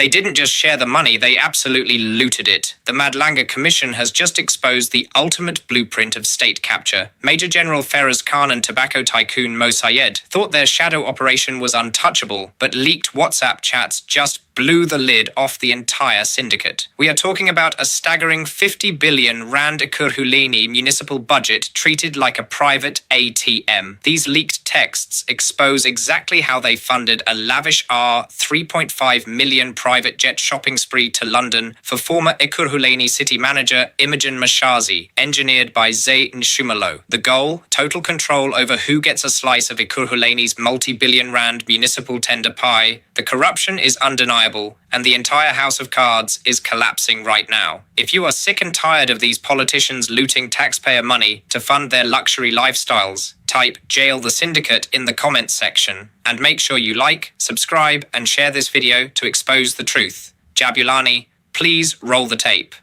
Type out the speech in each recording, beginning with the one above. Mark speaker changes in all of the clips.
Speaker 1: They didn't just share the money, they absolutely looted it. The Madlanga Commission has just exposed the ultimate blueprint of state capture. Major General Feroz Khan and tobacco tycoon Mo Sayed thought their shadow operation was untouchable, but leaked WhatsApp chats just blew the lid off the entire syndicate. We are talking about a staggering 50 billion rand Ekurhuleni municipal budget treated like a private ATM. These leaked texts expose exactly how they funded a lavish R3.5 million private jet shopping spree to London for former Ekurhuleni city manager Imogen Mashazi, engineered by Nxumalo. The goal? Total control over who gets a slice of Ekurhuleni's multi-billion rand municipal tender pie. The corruption is undeniable, and the entire house of cards is collapsing right now. If you are sick and tired of these politicians looting taxpayer money to fund their luxury lifestyles, type "Jail the Syndicate" in the comments section, and make sure you like, subscribe, and share this video to expose the truth. Jabulani, please roll the tape.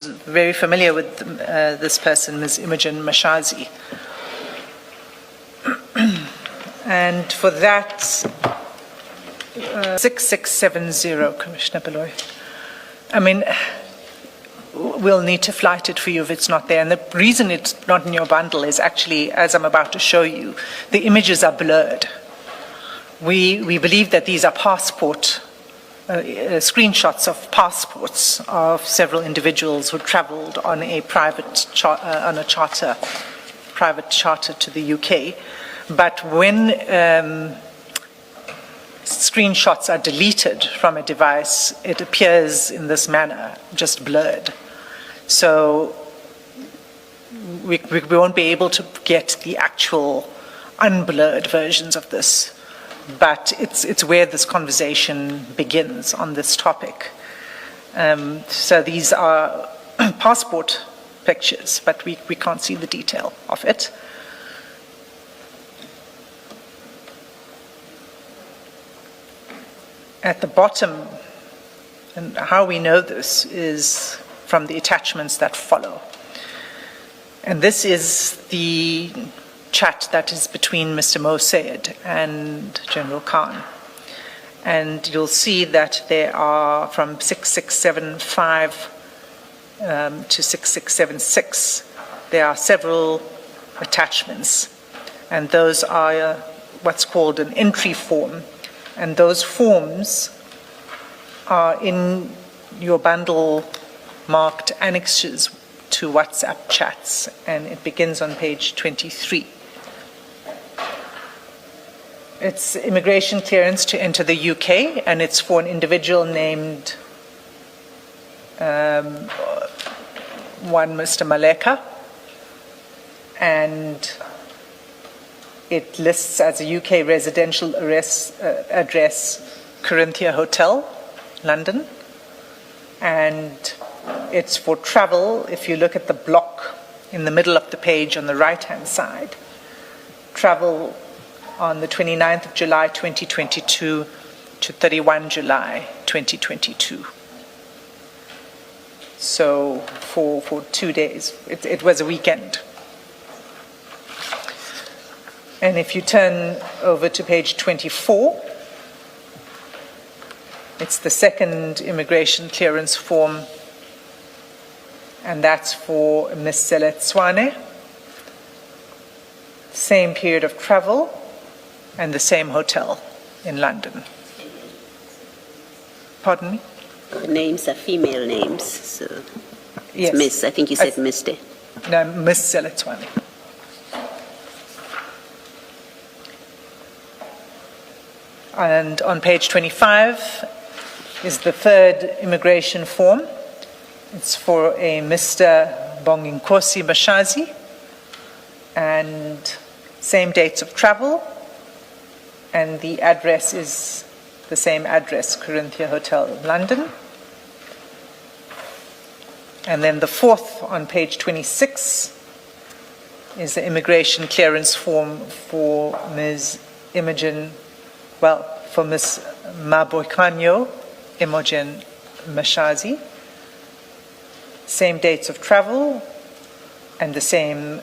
Speaker 2: Very familiar with this person, Ms. Imogen Mashazi. And for that, 6670, Commissioner Beloy. I mean, we'll need to flight it for you if it's not there. And the reason it's not in your bundle is actually, as I'm about to show you, the images are blurred. We believe that these are screenshots of passports of several individuals who traveled on a private charter to the UK. But when screenshots are deleted from a device, it appears in this manner, just blurred. So we won't be able to get the actual unblurred versions of this, but it's where this conversation begins on this topic. So these are passport pictures, but we can't see the detail of it. At the bottom, and how we know this is from the attachments that follow. And this is the chat that is between Mr. Mo Sayed and General Khan. And you'll see that there are from 6675 to 6676, there are several attachments. And those are what's called an entry form. And those forms are in your bundle marked annexes to WhatsApp chats, and it begins on page 23. It's immigration clearance to enter the UK, and it's for an individual named one Mr. Maleka, and it lists as a UK residential address, Corinthia Hotel, London. And it's for travel. If you look at the block in the middle of the page on the right-hand side, travel on the 29th of July 2022 to 31 July 2022. So for 2 days, it was a weekend. And if you turn over to page 24, it's the second immigration clearance form, and that's for Ms. Seletswane. Same period of travel and the same hotel in London. Pardon me?
Speaker 3: The names are female names, so it's
Speaker 2: yes.
Speaker 3: Miss. I think you said Mr.
Speaker 2: No, Ms. Seletswane. And on page 25 is the third immigration form. It's for a Mr. Bonginkosi Mashazi, and same dates of travel, and the address is the same address, Corinthia Hotel, London. And then the fourth on page 26 is the immigration clearance form for Ms. Imogen, for Ms. Maboikanyo Imogen Mashazi. Same dates of travel and the same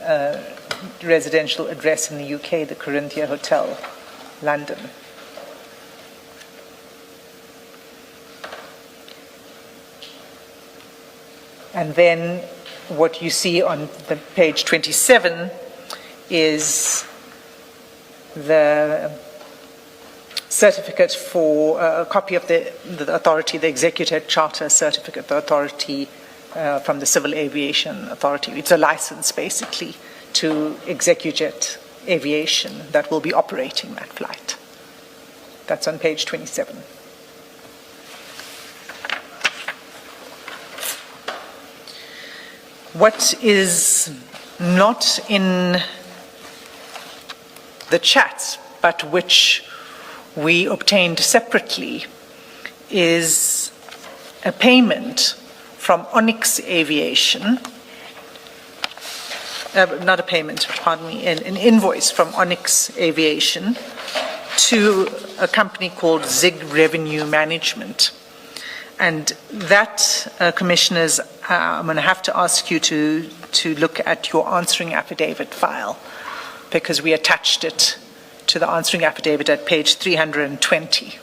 Speaker 2: residential address in the UK, the Corinthia Hotel, London. And then what you see on the page 27 is the certificate for a copy of the authority, the executive charter certificate, the authority from the Civil Aviation Authority. It's a license, basically, to execute aviation that will be operating that flight. That's on page 27. What is not in the chat, but which we obtained separately, is a payment from Onyx Aviation, not a payment, pardon me, an invoice from Onyx Aviation to a company called ZIG Revenue Management. And that, Commissioners, I'm going to have to ask you to look at your answering affidavit file, because we attached it to the answering affidavit at page 320.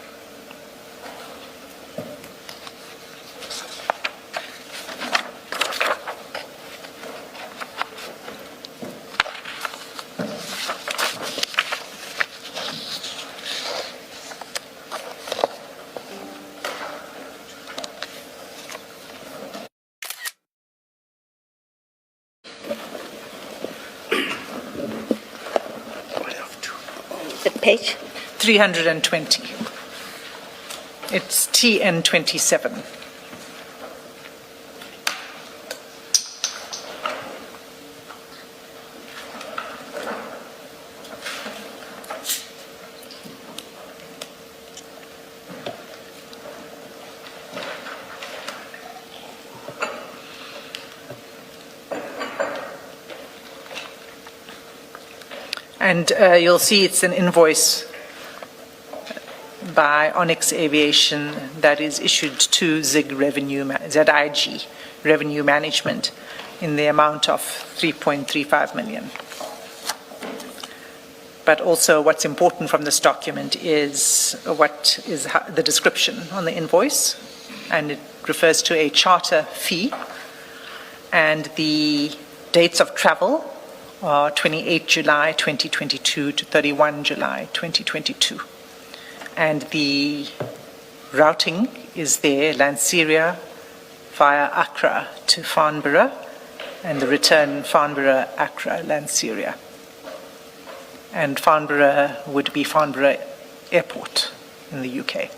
Speaker 3: Page?
Speaker 2: 320. It's TN 27. And you'll see it's an invoice by Onyx Aviation that is issued to ZIG Revenue Management in the amount of 3.35 million. But also what's important from this document is what is the description on the invoice, and it refers to a charter fee, and the dates of travel are 28 July 2022 to 31 July 2022. And the routing is there, Lanseria via Accra to Farnborough, and the return Farnborough, Accra, Lanseria. And Farnborough would be Farnborough Airport in the UK.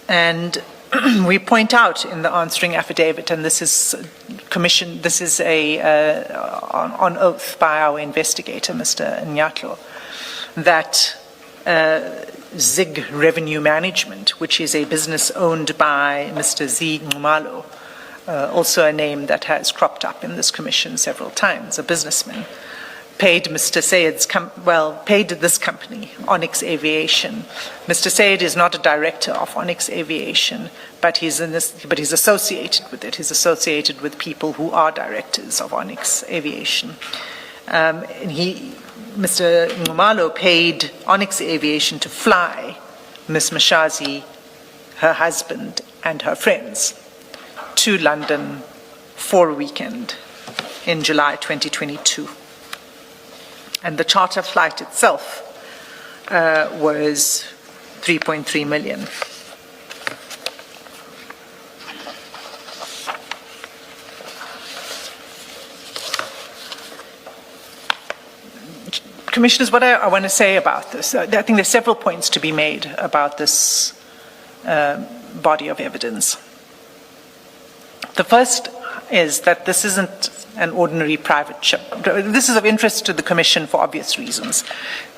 Speaker 2: And we point out in the answering affidavit, and this is commissioned, this is on oath by our investigator, Mr. Nxumalo, that ZIG Revenue Management, which is a business owned by Mr. Z. Nxumalo, also a name that has cropped up in this commission several times, a businessman, paid Mr. Sayed's paid this company, Onyx Aviation. Mr. Sayed is not a director of Onyx Aviation, but he's associated with it. He's associated with people who are directors of Onyx Aviation. And Mr. Nxumalo paid Onyx Aviation to fly Ms. Mashazi, her husband, and her friends to London for a weekend in July 2022. And the charter flight itself was 3.3 million. Commissioners, what I want to say about this, I think there's several points to be made about this body of evidence. The first is that this isn't an ordinary private ship. This is of interest to the Commission for obvious reasons.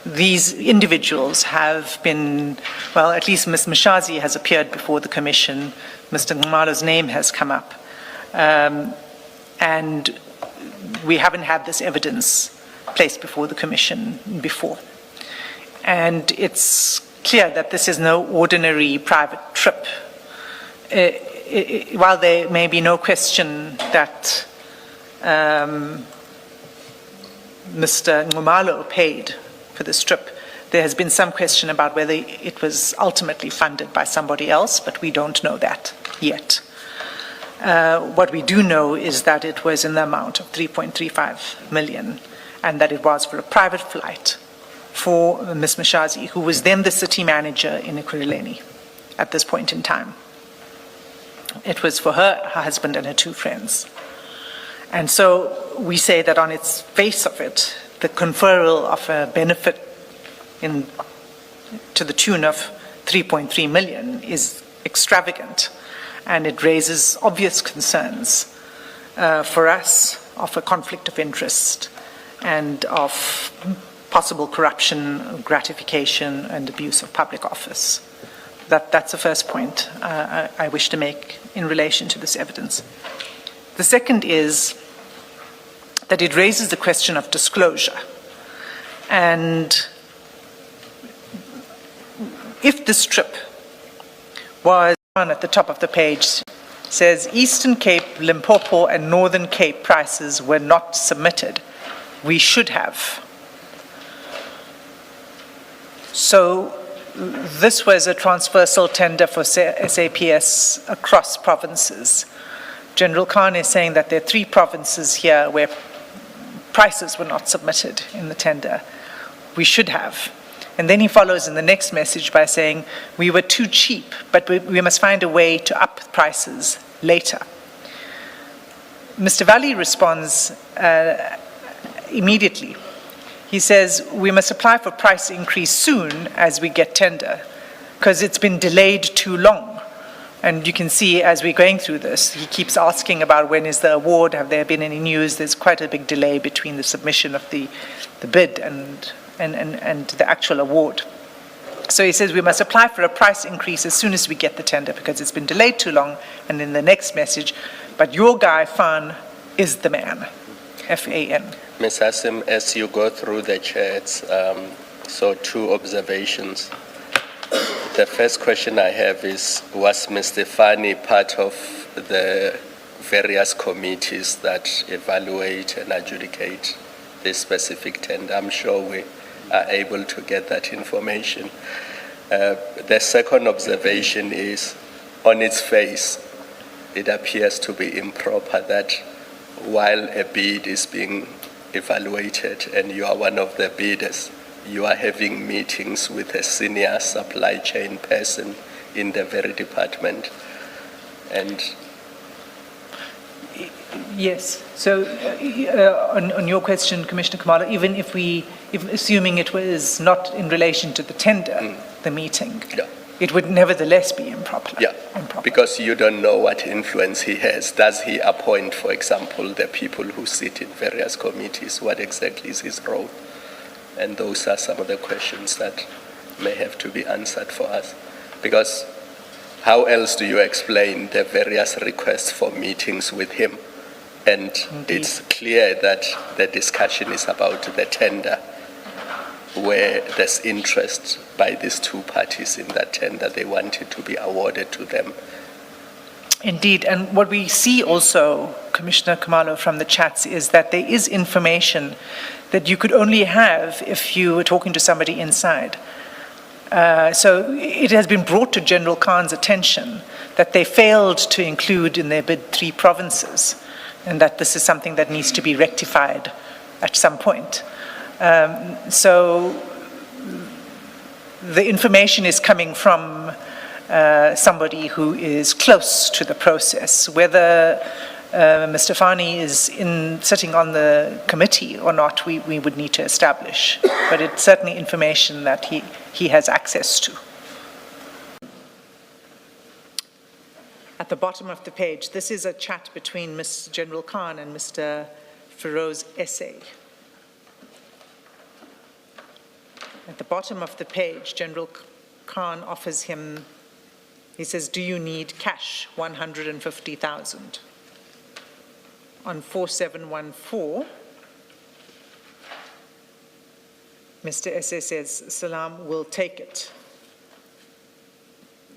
Speaker 2: These individuals have been, well, at least Ms. Mashazi has appeared before the Commission. Mr. Nxumalo's name has come up. And we haven't had this evidence placed before the Commission before. And it's clear that this is no ordinary private trip. While there may be no question that Mr. Nxumalo paid for this trip, There has been some question about whether it was ultimately funded by somebody else, but we don't know that yet. What we do know is that it was in the amount of 3.35 million, and that it was for a private flight for Ms. Mashazi, who was then the city manager in Ekurhuleni at this point in time. It was for her husband, and her 2 friends. And so we say that on its face of it, the conferral of a benefit to the tune of 3.3 million is extravagant, and it raises obvious concerns for us of a conflict of interest and of possible corruption, gratification, and abuse of public office. That's the first point I wish to make in relation to this evidence. The second is that it raises the question of disclosure. And if this trip was on at the top of the page, says Eastern Cape, Limpopo, and Northern Cape prices were not submitted, we should have. So this was a transversal tender for SAPS across provinces. General Khan is saying that there are 3 provinces here where prices were not submitted in the tender. We should have. And then he follows in the next message by saying, we were too cheap, but we must find a way to up prices later. Mr. Valley responds immediately. He says, we must apply for price increase soon as we get tender, because it's been delayed too long. And you can see as we're going through this, he keeps asking about when is the award, have there been any news? There's quite a big delay between the submission of the bid and the actual award. So he says we must apply for a price increase as soon as we get the tender because it's been delayed too long. And in the next message, but your guy, Fan, is the man, F-A-N.
Speaker 4: Ms. Hassim, as you go through the chats, so 2 observations. The first question I have is, was Mr. Fani part of the various committees that evaluate and adjudicate this specific tender? I'm sure we are able to get that information. The second observation is, on its face, it appears to be improper that while a bid is being evaluated and you are one of the bidders, you are having meetings with a senior supply chain person in the very department. And
Speaker 2: yes. So on your question, Commissioner Nxumalo, even if assuming it was not in relation to the tender, the meeting, it would nevertheless be improper.
Speaker 4: Yeah, because you don't know what influence he has. Does he appoint, for example, the people who sit in various committees? What exactly is his role? And those are some of the questions that may have to be answered for us. Because how else do you explain the various requests for meetings with him? And it's clear that the discussion is about the tender, where there's interest by these 2 parties in that tender. They want it to be awarded to them.
Speaker 2: Indeed, and what we see also, Commissioner Nxumalo, from the chats is that there is information that you could only have if you were talking to somebody inside. So it has been brought to General Khan's attention that they failed to include in their bid 3 provinces, and that this is something that needs to be rectified at some point. So the information is coming from somebody who is close to the process. Whether Mr. Fani is sitting on the committee or not, we would need to establish. But it's certainly information that he has access to. At the bottom of the page, this is a chat between Ms. General Khan and Mr. Feroz Essay. At the bottom of the page, General Khan offers him, he says, do you need cash? 150,000. On 4714, Mr. Essay says, Salam, will take it.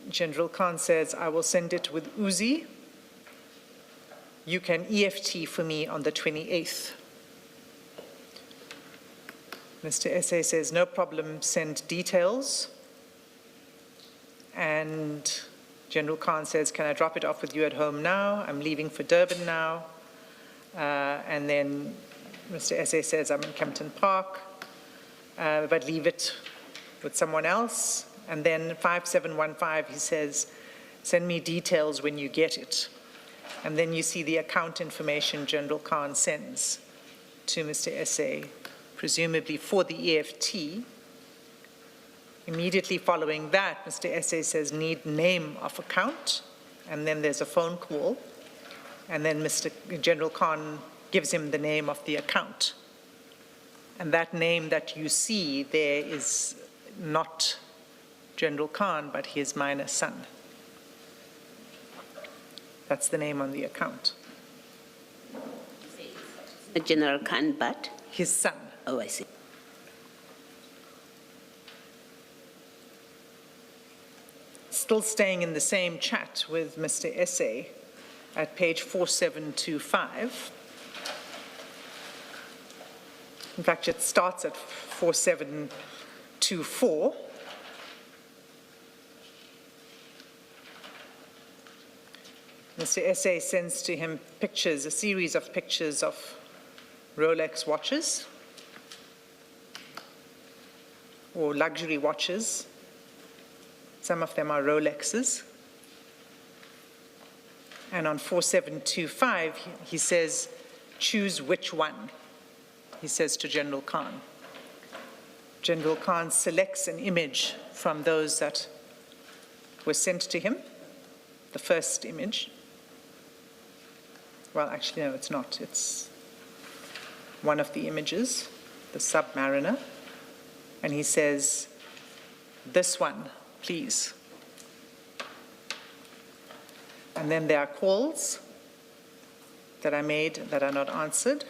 Speaker 2: General Khan says, I will send it with Uzi. You can EFT for me on the 28th. Mr. Esse says, no problem, send details. And General Khan says, can I drop it off with you at home now? I'm leaving for Durban now. And then Mr. Esse says, I'm in Kempton Park, but leave it with someone else. And then 5715, he says, send me details when you get it. And then you see the account information General Khan sends to Mr. Esse, presumably for the EFT. Immediately following that, Mr. Esse says, need name of account, and then there's a phone call, and then General Khan gives him the name of the account. And that name that you see there is not General Khan, but his minor son. That's the name on the account.
Speaker 3: General Khan, but?
Speaker 2: His son.
Speaker 3: Oh, I see.
Speaker 2: Still staying in the same chat with Mr. Esse at page 4725. In fact, it starts at 4724. Mr. Esse sends to him pictures, a series of pictures of Rolex watches or luxury watches. Some of them are Rolexes. And on 4725, he says, choose which one, he says to General Khan. General Khan selects an image from those that were sent to him, the first image. Well, actually, no, it's not. It's one of the images, the Submariner. And he says, this one, please. And then there are calls that I made that are not answered.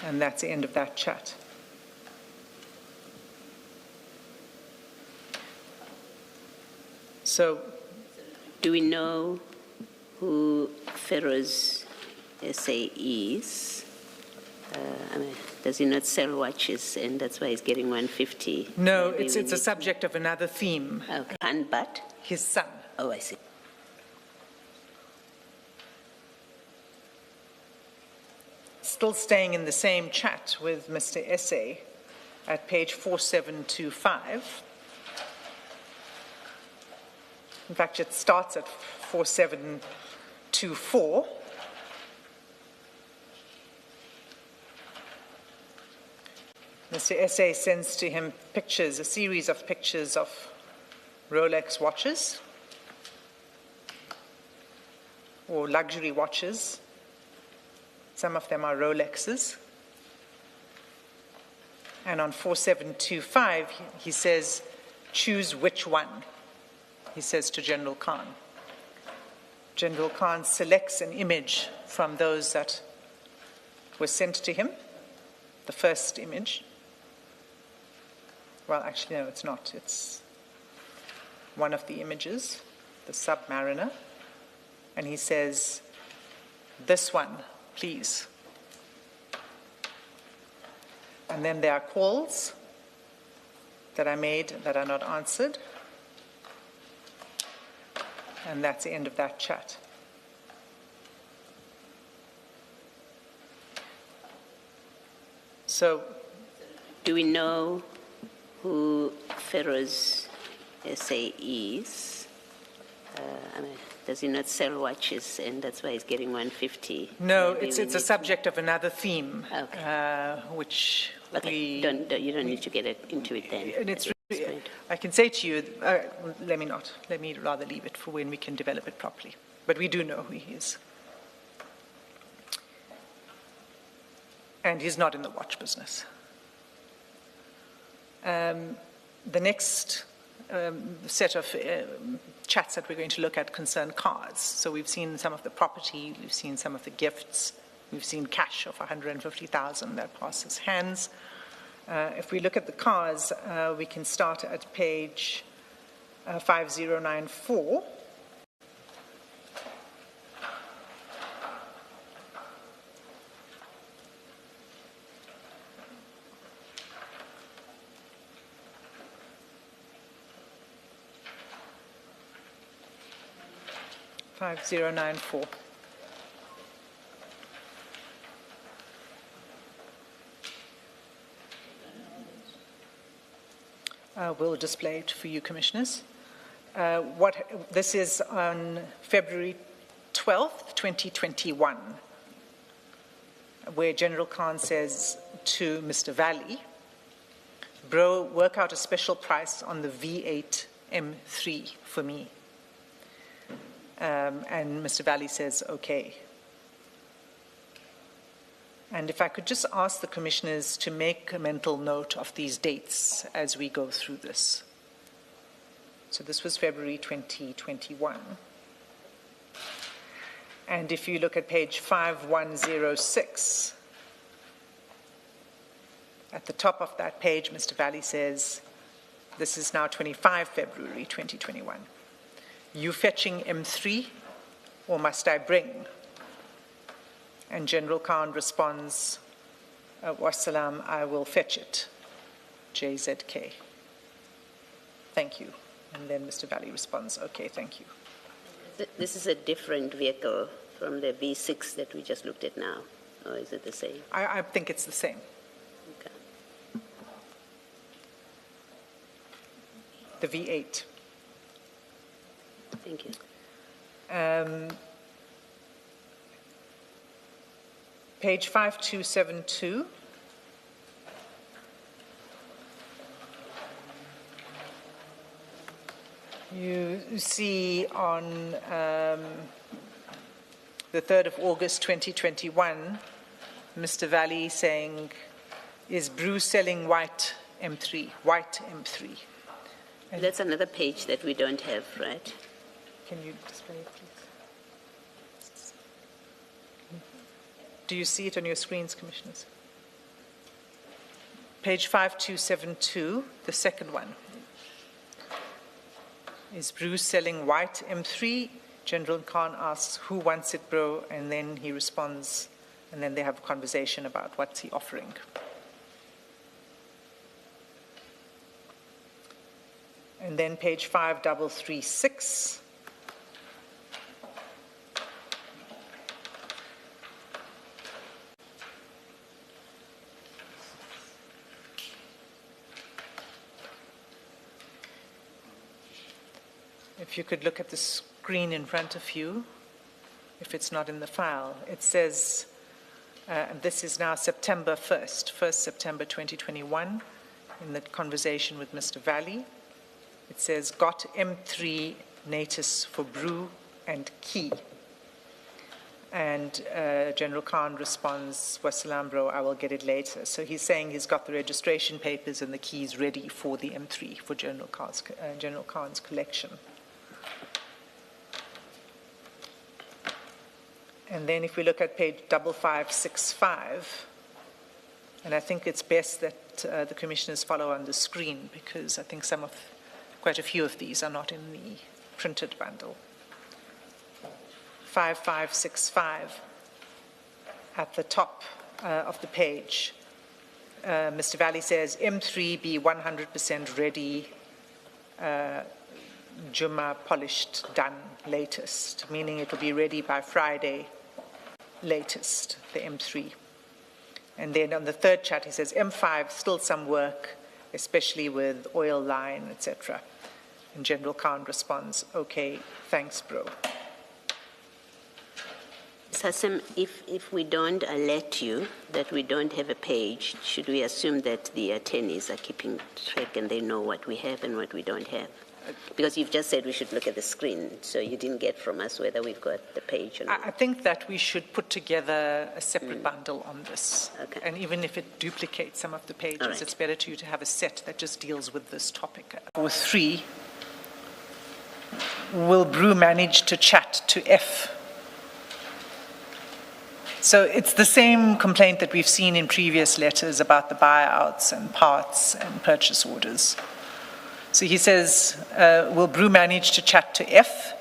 Speaker 2: And that's the end of that chat. So,
Speaker 3: do we know who Pharaoh's SA is? I mean, does he not sell watches, and that's why he's getting 150?
Speaker 2: no,
Speaker 3: Maybe
Speaker 2: it's
Speaker 3: we
Speaker 2: a
Speaker 3: need
Speaker 2: subject of another theme.
Speaker 3: Okay. And but?
Speaker 2: His son.
Speaker 3: Oh, I see.
Speaker 2: Still staying in the same chat with Mr. Esse at page 4725. In fact, it starts at 4724. Mr. Esse sends to him pictures, a series of pictures of Rolex watches or luxury watches. Some of them are Rolexes. And on 4725, he says, choose which one, he says to General Khan. General Khan selects an image from those that were sent to him, the first image. Well, actually, no, it's not. It's one of the images, the Submariner. And he says, this one, please. And then there are calls that I made that are not answered. And that's the end of that chat. So,
Speaker 3: Do we know who Pharaoh's SA is? I mean, does he not sell watches, and that's why he's getting 150?
Speaker 2: no,
Speaker 3: Maybe
Speaker 2: it's
Speaker 3: we
Speaker 2: a
Speaker 3: need
Speaker 2: subject of another theme,
Speaker 3: Okay.
Speaker 2: which
Speaker 3: Okay, you don't need to get into it then.
Speaker 2: and it's
Speaker 3: at this
Speaker 2: really,
Speaker 3: point.
Speaker 2: I can say to you, let me not. Let me rather leave it for when we can develop it properly. But we do know who he is. And he's not in the watch business. The next set of chats that we're going to look at concern cars. So we've seen some of the property, we've seen some of the gifts, we've seen cash of 150,000 that passes hands. If we look at the cars, we can start at page 5094. 5094. We'll display it for you, Commissioners. This is on February 12th, 2021, where General Khan says to Mr. Valley, bro, work out a special price on the V8 M3 for me. And Mr. Valley says, okay. And if I could just ask the commissioners to make a mental note of these dates as we go through this. So this was February 2021. And if you look at page 5106, at the top of that page, Mr. Valley says, this is now 25 February 2021. You fetching M3 or must I bring? And General Khan responds, wassalam, I will fetch it. JZK. Thank you. And then Mr. Valley responds, okay, thank you.
Speaker 3: This is a different vehicle from the V6 that we just looked at now, or is it the same?
Speaker 2: I think it's the same.
Speaker 3: Okay.
Speaker 2: The V8.
Speaker 3: Thank you.
Speaker 2: Page 5272. You see on the 3rd of August 2021, Mr. Valley saying, is Bruce selling white M3, white M3? And
Speaker 3: that's another page that we don't have, right?
Speaker 2: can you display it, please? Do you see it on your screens, Commissioners? Page 5272, the second one. Is Bruce selling white M3? General Khan asks, who wants it, bro? And then he responds, and then they have a conversation about what's he offering. And then page 5336. If you could look at the screen in front of you, if it's not in the file, it says, and this is now September 1st September 2021, in the conversation with Mr. Valley. It says, got M3 Natus for brew and key. And General Khan responds, wassalam, bro, I will get it later. So he's saying he's got the registration papers and the keys ready for the M3, for General Khan's collection. And then if we look at page 5565, and I think it's best that the commissioners follow on the screen because I think quite a few of these are not in the printed bundle. 5565, at the top of the page, Mr. Valley says, M3 be 100% ready, Juma polished, done, latest, meaning it will be ready by Friday, latest, the M3. And then on the third chat, he says, M5, still some work, especially with oil line, etc. And General Khan responds, okay, thanks, bro.
Speaker 3: Hassim, if we don't alert you that we don't have a page, should we assume that the attorneys are keeping track and they know what we have and what we don't have? Because you've just said we should look at the screen, so you didn't get from us whether we've got the page or not.
Speaker 2: I think that we should put together a separate bundle on this.
Speaker 3: Okay.
Speaker 2: And even if it duplicates some of the pages,
Speaker 3: right.
Speaker 2: It's better to have a set that just deals with this topic. For 3, will Brew manage to chat to F? So it's the same complaint that we've seen in previous letters about the buyouts and parts and purchase orders. So he says, will Brew manage to chat to F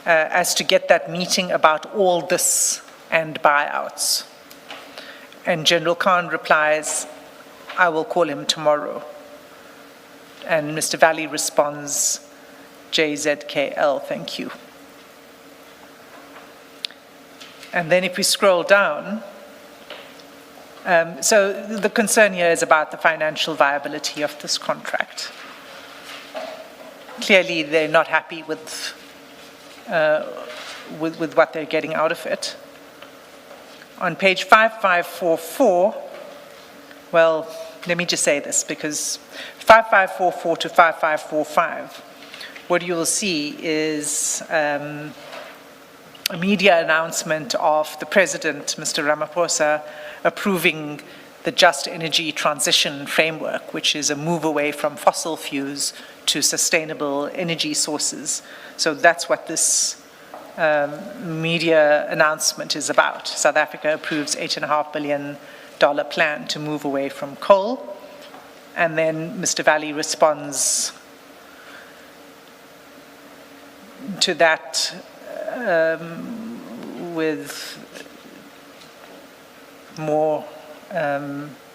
Speaker 2: as to get that meeting about all this and buyouts? And General Khan replies, I will call him tomorrow. And Mr. Valley responds, JZKL, thank you. And then if we scroll down, so the concern here is about the financial viability of this contract. Clearly, they're not happy with what they're getting out of it. On page 5544, well, let me just say this, because 5544 to 5545, what you will see is a media announcement of the President, Mr. Ramaphosa, approving the Just Energy Transition Framework, which is a move away from fossil fuels to sustainable energy sources. So that's what this media announcement is about. South Africa approves $8.5 billion plan to move away from coal. And then Mr. Valley responds to that with more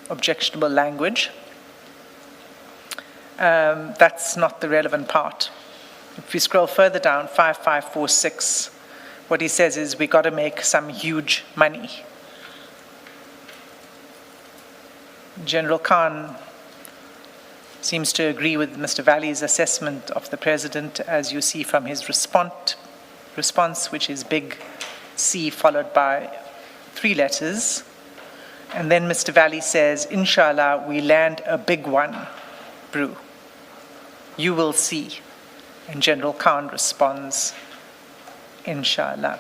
Speaker 2: objectionable language. That's not the relevant part. If we scroll further down, 5546, what he says is we got to make some huge money. General Khan seems to agree with Mr. Valley's assessment of the president, as you see from his response, which is big C followed by 3 letters. And then Mr. Valley says, Inshallah, we land a big one, Brew. You will see. And General Khan responds, Inshallah.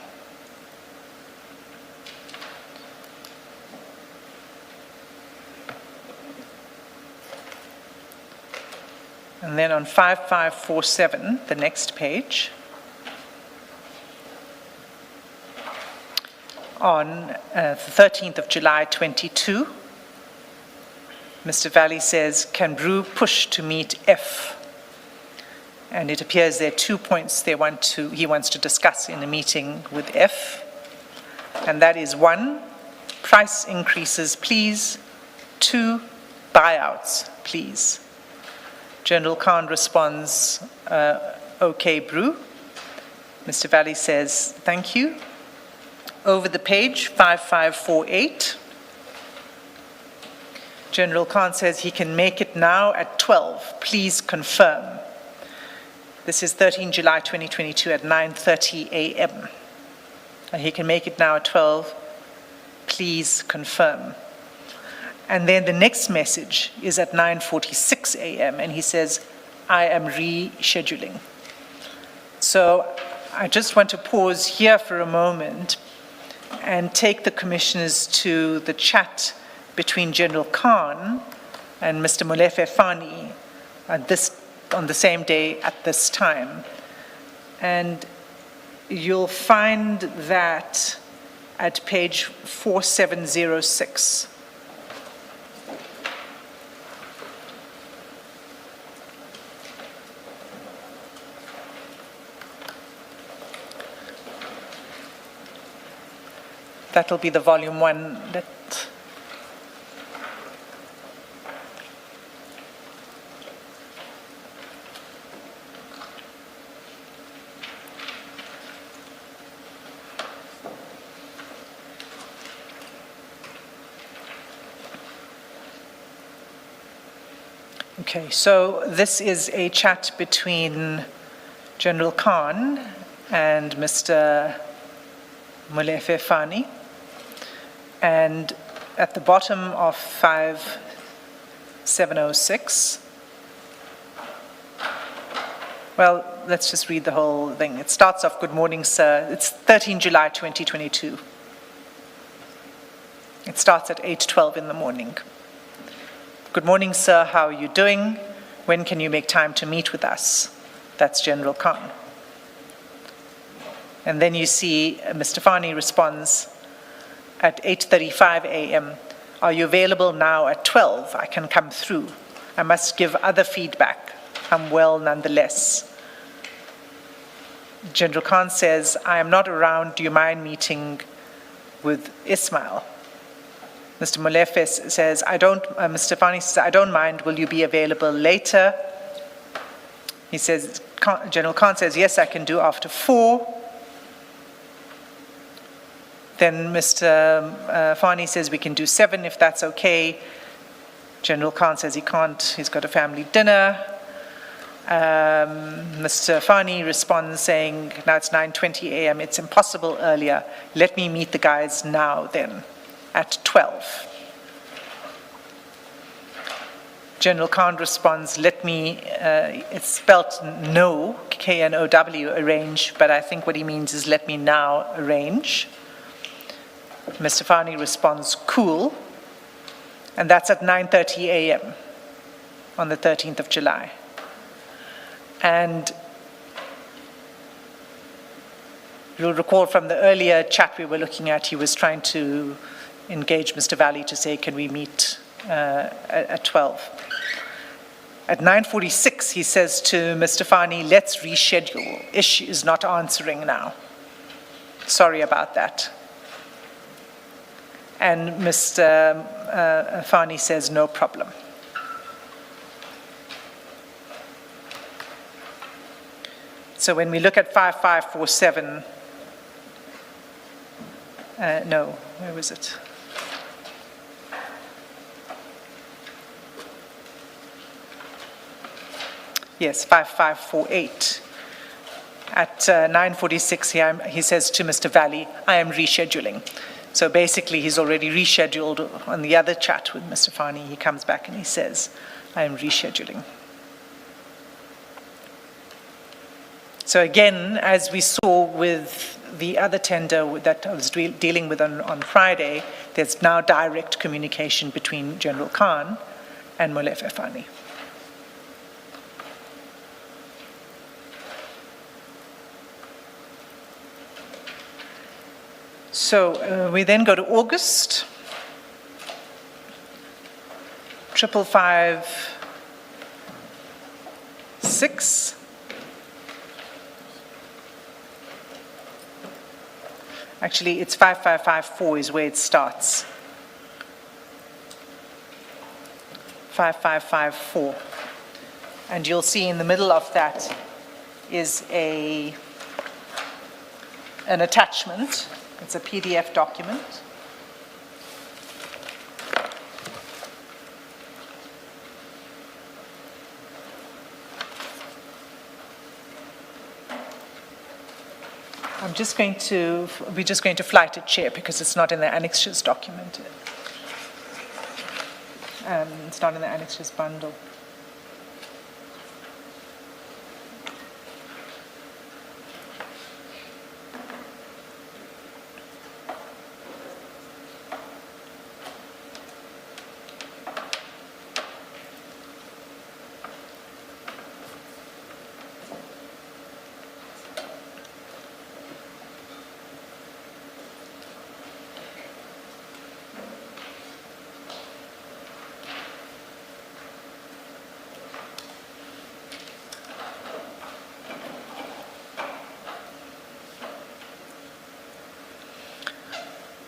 Speaker 2: And then on 5547, the next page, on the 13th of July 22, Mr. Valley says, can Brew push to meet F? And it appears there are 2 points he wants to discuss in a meeting with F. And that is 1, price increases, please. 2, buyouts, please. General Khan responds, okay, Brew. Mr. Valley says, thank you. Over the page, 5548. General Khan says he can make it now at 12. Please confirm. This is 13 July 2022 at 9:30 a.m. And he can make it now at 12. Please confirm. And then the next message is at 9:46 a.m. and he says, I am rescheduling. So I just want to pause here for a moment and take the commissioners to the chat between General Khan and Mr. Molefe Fani on the same day at this time. And you'll find that at page 4706. That'll be the volume 1 that Okay, so this is a chat between General Khan and Mr. Molefe Fani. And at the bottom of 5706, well, let's just read the whole thing. It starts off, good morning, sir. It's 13 July 2022. It starts at 8:12 in the morning. Good morning, sir. How are you doing? When can you make time to meet with us? That's General Khan. And then you see Mr. Fani responds at 8:35 a.m. Are you available now at 12? I can come through. I must give other feedback. I'm well nonetheless. General Khan says, I am not around. Do you mind meeting with Ismail? Mr. Molefe says, Mr. Fani says, I don't mind. Will you be available later? He says, General Khan says, yes, I can do after 4. Then Mr. Fani says we can do 7 if that's okay. General Khan says he can't, he's got a family dinner. Mr. Fani responds saying, now it's 9:20 a.m., it's impossible earlier. Let me meet the guys now then, at 12. General Khan responds, let me, it's spelt no, K-N-O-W, arrange, but I think what he means is let me now arrange. Mr. Fani responds, cool, and that's at 9:30 a.m. on the 13th of July. And you'll recall from the earlier chat we were looking at, he was trying to engage Mr. Valley to say, can we meet at 12? At 9:46, he says to Mr. Fani, let's reschedule. Ish is not answering now. Sorry about that. And Mr. Fani says, no problem. So when we look at 5547, no, where was it? Yes, 5548. At 9:46, he says to Mr. Valley, I am rescheduling. So basically, he's already rescheduled on the other chat with Mr. Fani. He comes back and he says, I am rescheduling. So again, as we saw with the other tender that I was dealing with on Friday, there's now direct communication between General Khan and Molefe Fani. So we then go to August. 5556. Actually, it's 5554 is where it starts. 5554. And you'll see in the middle of that is an attachment. It's a PDF document. We're just going to flight it chair because it's not in the annexures document. It's not in the annexures bundle.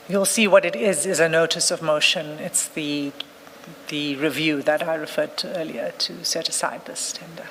Speaker 2: You'll see what it is a notice of motion. It's the review that I referred to earlier to set aside this tender.